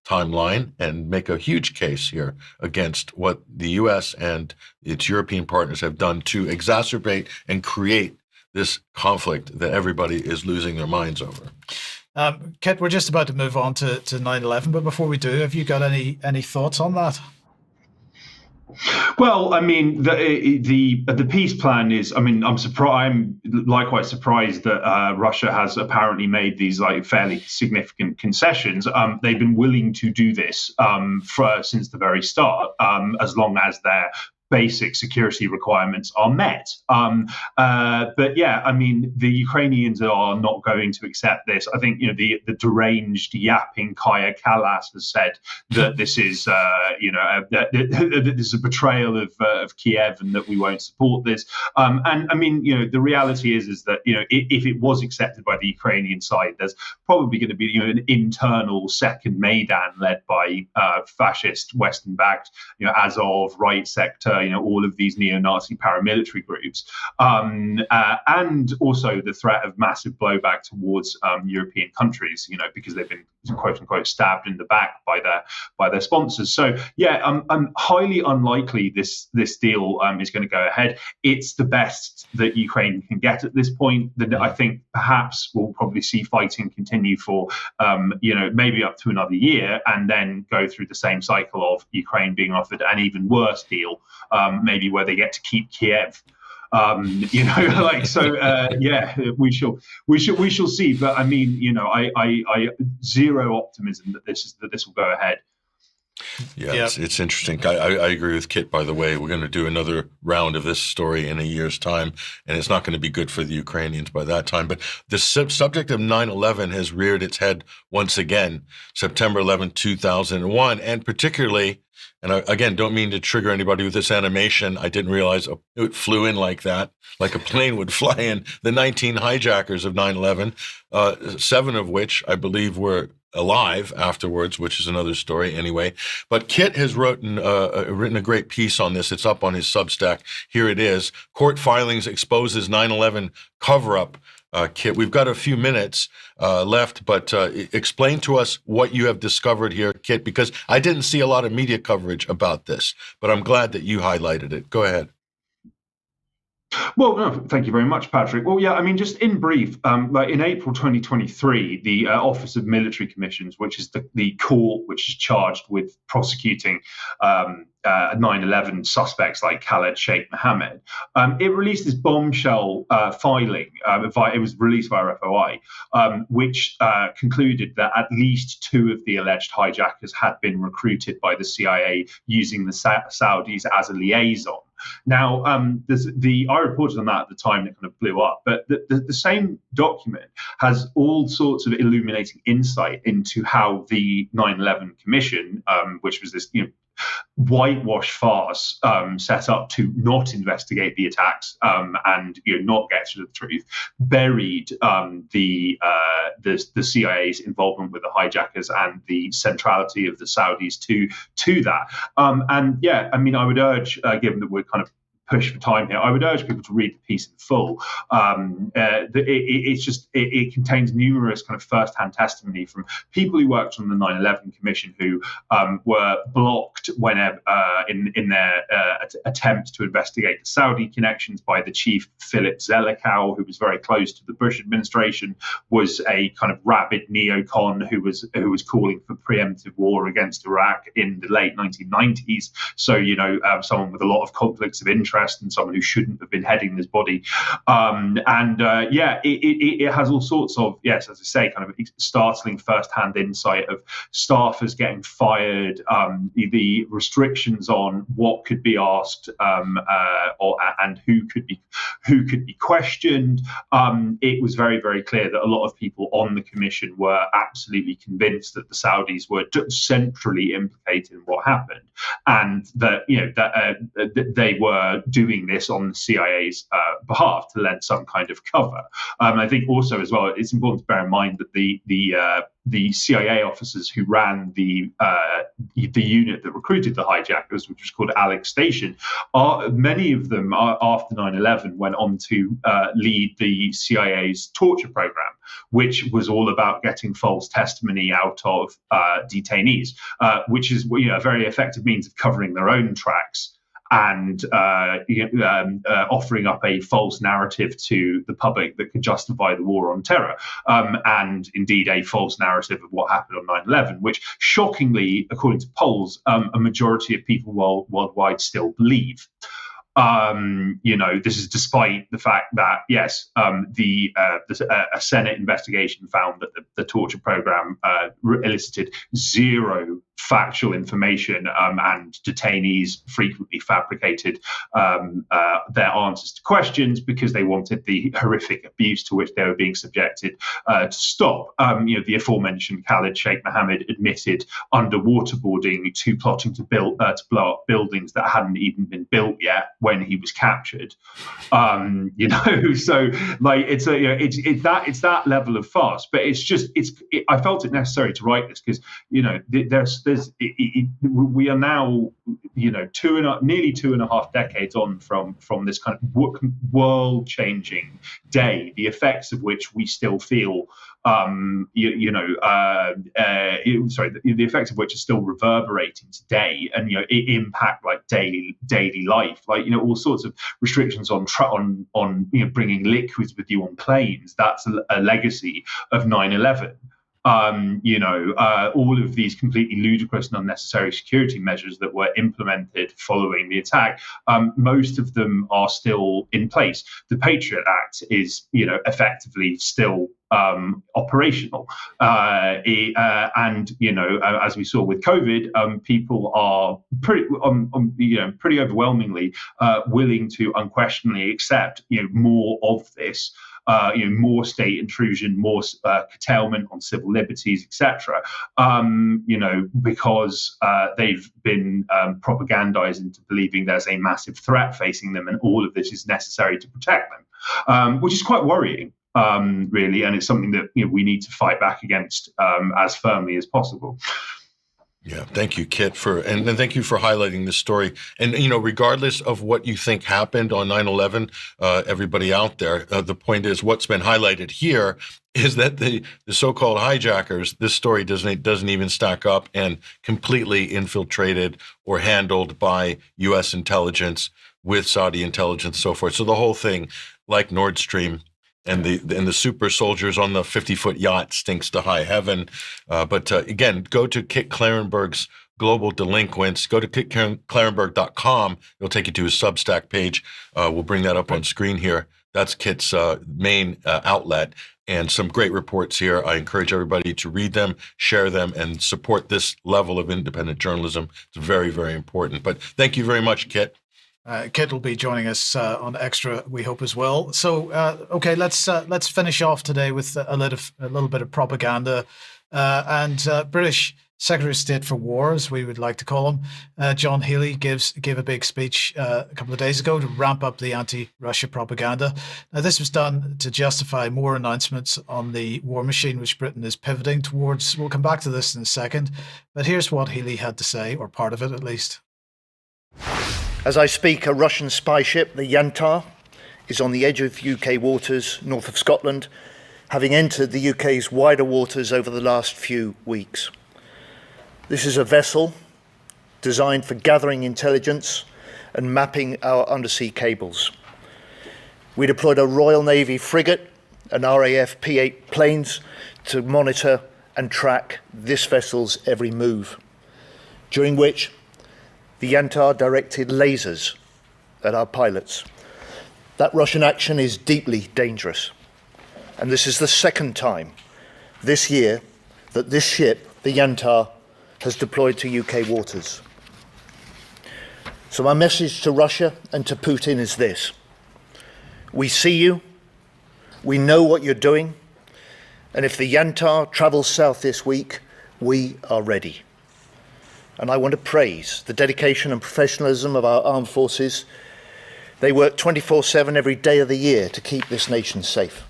timeline and make a huge case here against what the U.S. and its European partners have done to exacerbate and create this conflict that everybody is losing their minds over. Kit, we're just about to move on to 9/11, but before we do, have you got any thoughts on that? Well, I mean, the peace plan is. I mean, I'm surprised. I'm likewise surprised that Russia has apparently made these fairly significant concessions. They've been willing to do this since the very start, as long as they're basic security requirements are met. But yeah, I mean, the Ukrainians are not going to accept this. I think, the deranged, yapping Kaya Kallas has said that this is, that this is a betrayal of Kiev and that we won't support this. And I mean, the reality is that, if it was accepted by the Ukrainian side, there's probably going to be, an internal second Maidan led by fascist Western-backed, Azov right sector, all of these neo-Nazi paramilitary groups, and also the threat of massive blowback towards European countries, because they've been quote unquote stabbed in the back by their sponsors. So I'm highly unlikely this deal is going to go ahead. It's the best that Ukraine can get at this point. That I think perhaps we'll probably see fighting continue for maybe up to another year, and then go through the same cycle of Ukraine being offered an even worse deal, maybe where they get to keep Kiev. We shall see. But I mean, I zero optimism that this will go ahead. Yeah, it's interesting. I agree with Kit, by the way. We're going to do another round of this story in a year's time, and it's not going to be good for the Ukrainians by that time. But the subject of 9/11 has reared its head once again, September 11, 2001, and particularly, and I, again, don't mean to trigger anybody with this animation. I didn't realize it flew in like that, like a plane would fly in. The 19 hijackers of 9/11, 7 of which I believe were alive afterwards, which is another story anyway. But Kit has written a great piece on this. It's up on his Substack. Here it is. Court filings exposes 9/11 cover-up. Kit, we've got a few minutes left, but explain to us what you have discovered here, Kit, because I didn't see a lot of media coverage about this, but I'm glad that you highlighted it. Go ahead. Well, no, thank you very much, Patrick. Well, yeah, I mean, just in brief, like in April 2023, the Office of Military Commissions, which is the court which is charged with prosecuting 9/11 suspects like Khaled Sheikh Mohammed, it released this bombshell filing. It was released via FOI, which concluded that at least 2 of the alleged hijackers had been recruited by the CIA using the Saudis as a liaison. Now, I reported on that at the time, it kind of blew up, but the same document has all sorts of illuminating insight into how the 9/11 Commission, which was this whitewash farce set up to not investigate the attacks and not get to the truth, buried the CIA's involvement with the hijackers and the centrality of the Saudis to that. And yeah, I mean, I would urge, given that we're kind of push for time here, I would urge people to read the piece in full. It contains numerous kind of first-hand testimony from people who worked on the 9/11 Commission who were blocked whenever in their attempt to investigate the Saudi connections by the chief Philip Zelikow, who was very close to the Bush administration, was a kind of rabid neocon who was calling for preemptive war against Iraq in the late 1990s. So someone with a lot of conflicts of interest and someone who shouldn't have been heading this body. It has all sorts of, yes, as I say, kind of startling first-hand insight of staffers getting fired, the restrictions on what could be asked and who could be questioned. It was very, very clear that a lot of people on the commission were absolutely convinced that the Saudis were centrally implicated in what happened, and that they were doing this on the CIA's behalf to lend some kind of cover. I think also as well, it's important to bear in mind that the CIA officers who ran the unit that recruited the hijackers, which was called Alex Station, many of them after 9/11 went on to lead the CIA's torture program, which was all about getting false testimony out of detainees, which is a very effective means of covering their own tracks and offering up a false narrative to the public that could justify the war on terror, and indeed a false narrative of what happened on 9/11, which shockingly, according to polls, a majority of people worldwide still believe. This is despite the fact that, yes, a Senate investigation found that the torture program elicited zero factual information, and detainees frequently fabricated their answers to questions because they wanted the horrific abuse to which they were being subjected to stop. The aforementioned Khaled Sheikh Mohammed admitted under waterboarding to plotting to blow up buildings that hadn't even been built yet when he was captured. So like it's that level of farce. But I felt it necessary to write this because there's we are now, nearly 2.5 decades on from this kind of world-changing day, the effects of which we still feel. The effects of which are still reverberating today, and it impact like daily life, like all sorts of restrictions on bringing liquids with you on planes. That's a legacy of 9/11. All of these completely ludicrous and unnecessary security measures that were implemented following the attack, most of them are still in place. The Patriot Act is, effectively still operational, and as we saw with COVID, people are pretty overwhelmingly willing to unquestionably accept more of this. More state intrusion, more curtailment on civil liberties, etc. Because they've been propagandized into believing there's a massive threat facing them, and all of this is necessary to protect them, which is quite worrying, really, and it's something that we need to fight back against as firmly as possible. Yeah, thank you, Kit, and thank you for highlighting this story. And, regardless of what you think happened on 9/11, everybody out there, the point is what's been highlighted here is that the so-called hijackers, this story doesn't even stack up, and completely infiltrated or handled by U.S. intelligence with Saudi intelligence, so forth. So the whole thing, like Nord Stream, and the super soldiers on the 50-foot yacht stinks to high heaven. But again, go to Kit Klarenberg's Global Delinquents. Go to kitklarenberg.com. It'll take you to his Substack page. We'll bring that up on screen here. That's Kit's main outlet, and some great reports here. I encourage everybody to read them, share them, and support this level of independent journalism. It's very, very important. But thank you very much, Kit. Kit will be joining us on Extra, we hope, as well. So, okay, let's finish off today with a little bit of propaganda. And British Secretary of State for War, as we would like to call him, John Healey, gave a big speech a couple of days ago to ramp up the anti-Russia propaganda. Now, this was done to justify more announcements on the war machine, which Britain is pivoting towards. We'll come back to this in a second. But here's what Healey had to say, or part of it at least. As I speak, a Russian spy ship, the Yantar, is on the edge of UK waters north of Scotland, having entered the UK's wider waters over the last few weeks. This is a vessel designed for gathering intelligence and mapping our undersea cables. We deployed a Royal Navy frigate and RAF P-8 planes to monitor and track this vessel's every move, during which the Yantar directed lasers at our pilots. That Russian action is deeply dangerous. And this is the second time this year that this ship, the Yantar, has deployed to UK waters. So my message to Russia and to Putin is this: we see you, we know what you're doing, and if the Yantar travels south this week, we are ready. And I want to praise the dedication and professionalism of our armed forces. They work 24/7 every day of the year to keep this nation safe.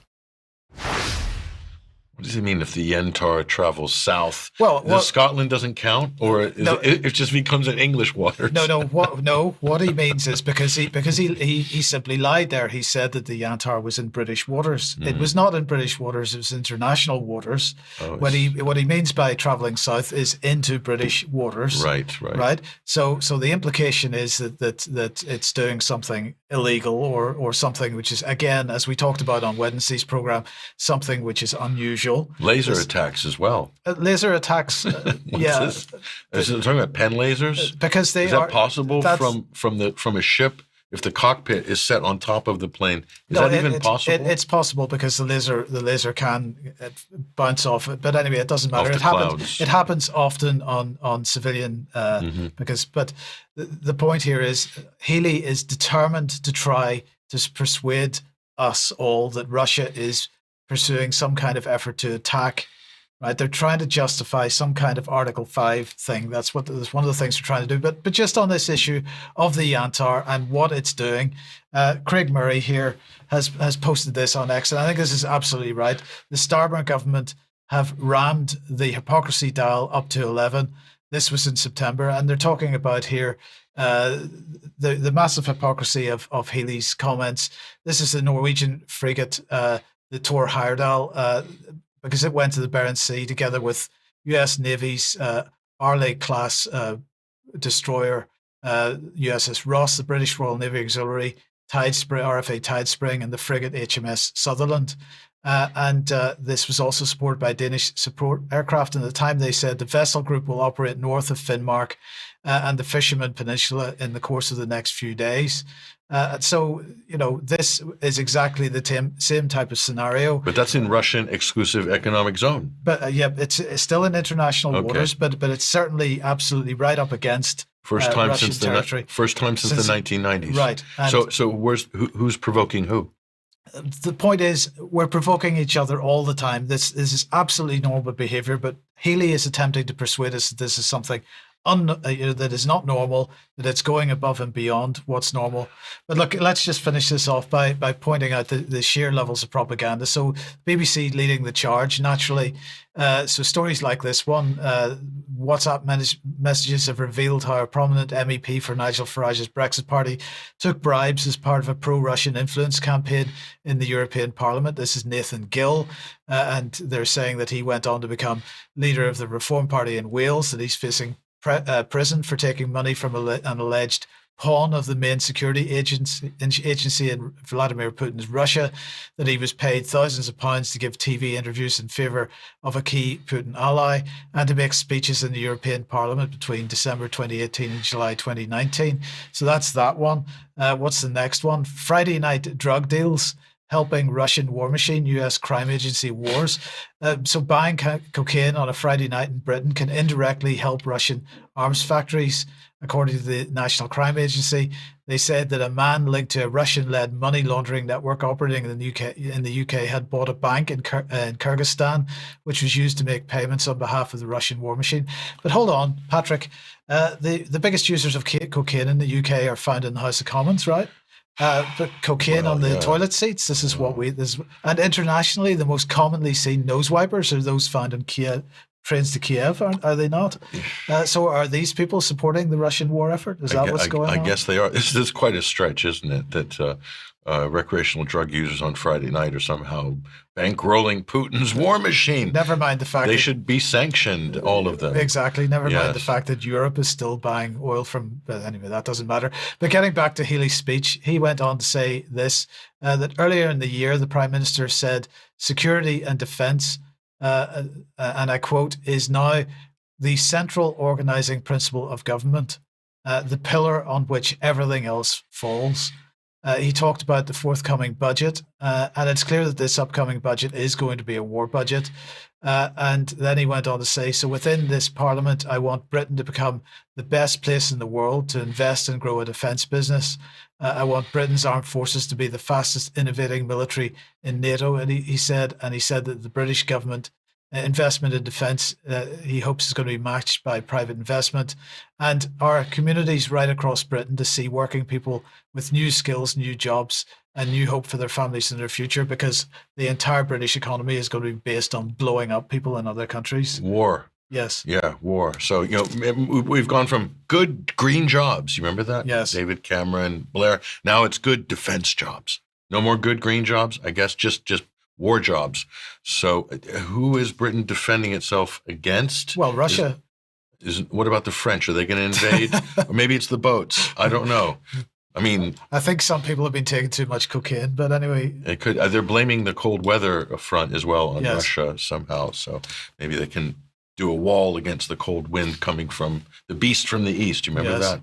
What does it mean if the Yantar travels south? Well, Scotland doesn't count, or it just becomes an English waters? No. What he means is because he simply lied there. He said that the Yantar was in British waters. It was not in British waters. It was international waters. What he means by traveling south is into British waters. Right. So the implication is that it's doing something illegal or something which is, again, as we talked about on Wednesday's program, something which is unusual. Laser attacks as well. Laser attacks, yeah. Is it talking about pen lasers? Because is that possible from a ship? If the cockpit is set on top of the plane, is that even possible? It's possible because the laser can bounce off it. But anyway, it doesn't matter. It happens often on civilian but the point here is Healey is determined to try to persuade us all that Russia is pursuing some kind of effort to attack, right? They're trying to justify some kind of Article 5 thing. That's one of the things they're trying to do. But just on this issue of the Yantar and what it's doing, Craig Murray here has posted this on X, and I think this is absolutely right. The Starmer government have rammed the hypocrisy dial up to 11. This was in September, and they're talking about here the massive hypocrisy of Healy's comments. This is the Norwegian frigate, the Tor Heyerdahl, because it went to the Barents Sea together with U.S. Navy's Arleigh-class destroyer, USS Ross, the British Royal Navy Auxiliary, RFA Tidespring, and the frigate HMS Sutherland. This was also supported by Danish support aircraft. And at the time, they said the vessel group will operate north of Finnmark and the Fisherman Peninsula in the course of the next few days. So, this is exactly the same type of scenario. But that's in Russian exclusive economic zone. But it's still in international waters, but it's certainly absolutely right up against first time Russian since territory. First time since the 1990s. Right. And so who's provoking who? The point is, we're provoking each other all the time. This is absolutely normal behavior, but Healy is attempting to persuade us that this is something that is not normal, that it's going above and beyond what's normal. But look, let's just finish this off by pointing out the sheer levels of propaganda. So BBC leading the charge, naturally. So stories like this one, WhatsApp messages have revealed how a prominent MEP for Nigel Farage's Brexit party took bribes as part of a pro-Russian influence campaign in the European Parliament. This is Nathan Gill, and they're saying that he went on to become leader of the Reform Party in Wales, that he's facing prison for taking money from an alleged pawn of the main security agency in Vladimir Putin's Russia, that he was paid thousands of pounds to give TV interviews in favour of a key Putin ally and to make speeches in the European Parliament between December 2018 and July 2019. So that's that one. What's the next one? Friday night drug deals helping Russian war machine, US crime agency wars. So buying cocaine on a Friday night in Britain can indirectly help Russian arms factories, according to the National Crime Agency. They said that a man linked to a Russian-led money laundering network operating in the UK had bought a bank in Kyrgyzstan, which was used to make payments on behalf of the Russian war machine. But hold on, Patrick. The biggest users of cocaine in the UK are found in the House of Commons, right? But cocaine on the toilet seats. This is what and internationally, the most commonly seen nose wipers are those found in trains to Kiev, are they not? So are these people supporting the Russian war effort? Is that what's going on? I guess they are. This is quite a stretch, isn't it? That recreational drug users on Friday night are somehow bankrolling Putin's war machine. Never mind the fact they should be sanctioned, all of them. Exactly. Never mind the fact that Europe is still buying oil from. But anyway, that doesn't matter. But getting back to Healy's speech, he went on to say this: that earlier in the year, the Prime Minister said security and defence, and I quote, is now the central organising principle of government, the pillar on which everything else falls. He talked about the forthcoming budget, and it's clear that this upcoming budget is going to be a war budget. And then he went on to say, so within this parliament, I want Britain to become the best place in the world to invest and grow a defence business. I want Britain's armed forces to be the fastest innovating military in NATO. And he said that the British government investment in defence, he hopes, is going to be matched by private investment, and our communities right across Britain to see working people with new skills, new jobs, and new hope for their families and their future, because the entire British economy is going to be based on blowing up people in other countries. War. Yes. Yeah, war. So, we've gone from good green jobs. You remember that? Yes. David Cameron, Blair. Now it's good defense jobs. No more good green jobs, I guess, just war jobs. So who is Britain defending itself against? Well, Russia. What about the French? Are they going to invade? Or maybe it's the boats. I don't know. I mean, I think some people have been taking too much cocaine, but anyway. It could. They're blaming the cold weather front as well on Russia somehow. So maybe they can do a wall against the cold wind coming from the beast from the east. You remember that?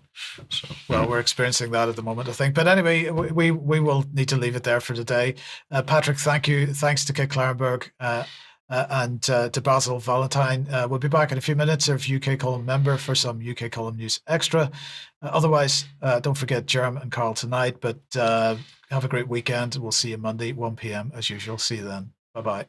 So, well, we're experiencing that at the moment, I think. But anyway, we will need to leave it there for today. Patrick, thank you. Thanks to Kit Klarenberg and to Basil Valentine. We'll be back in a few minutes. Our UK Column member for some UK Column News Extra. Otherwise, don't forget Jerem and Carl tonight. But have a great weekend. We'll see you Monday, 1 p.m. as usual. See you then. Bye-bye.